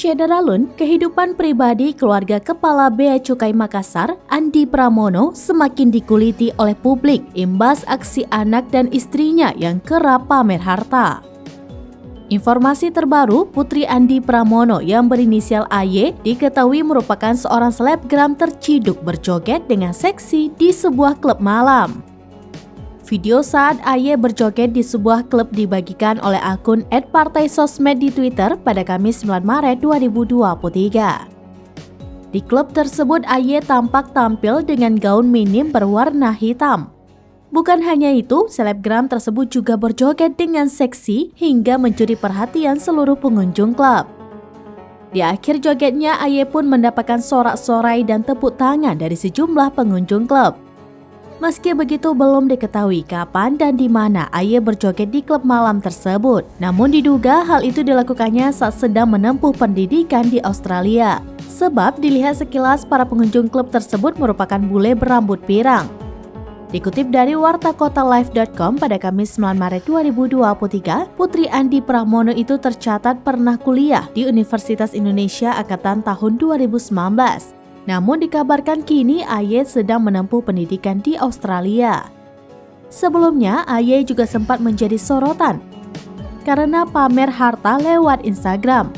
Syederalun, kehidupan pribadi keluarga Kepala Bea Cukai Makassar, Andi Pramono, semakin dikuliti oleh publik imbas aksi anak dan istrinya yang kerap pamer harta. Informasi terbaru, Putri Andi Pramono yang berinisial AY diketahui merupakan seorang selebgram terciduk berjoget dengan seksi di sebuah klub malam. Video saat AY berjoget di sebuah klub dibagikan oleh akun @partaisosmed di Twitter pada Kamis 9 Maret 2023. Di klub tersebut AY tampak tampil dengan gaun minim berwarna hitam. Bukan hanya itu, selebgram tersebut juga berjoget dengan seksi hingga mencuri perhatian seluruh pengunjung klub. Di akhir jogetnya, AY pun mendapatkan sorak-sorai dan tepuk tangan dari sejumlah pengunjung klub. Meski begitu, belum diketahui kapan dan di mana AY berjoget di klub malam tersebut. Namun diduga hal itu dilakukannya saat sedang menempuh pendidikan di Australia. Sebab dilihat sekilas para pengunjung klub tersebut merupakan bule berambut pirang. Dikutip dari wartakotalive.com pada Kamis 9 Maret 2023, Putri Andi Pramono itu tercatat pernah kuliah di Universitas Indonesia angkatan tahun 2019. Namun dikabarkan kini AY sedang menempuh pendidikan di Australia. Sebelumnya, AY juga sempat menjadi sorotan karena pamer harta lewat Instagram.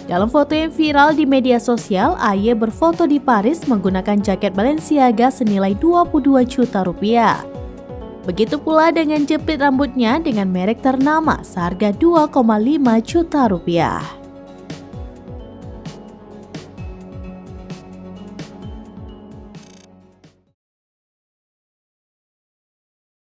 Dalam foto yang viral di media sosial, AY berfoto di Paris menggunakan jaket Balenciaga senilai 22 juta rupiah. Begitu pula dengan jepit rambutnya dengan merek ternama seharga 2,5 juta rupiah.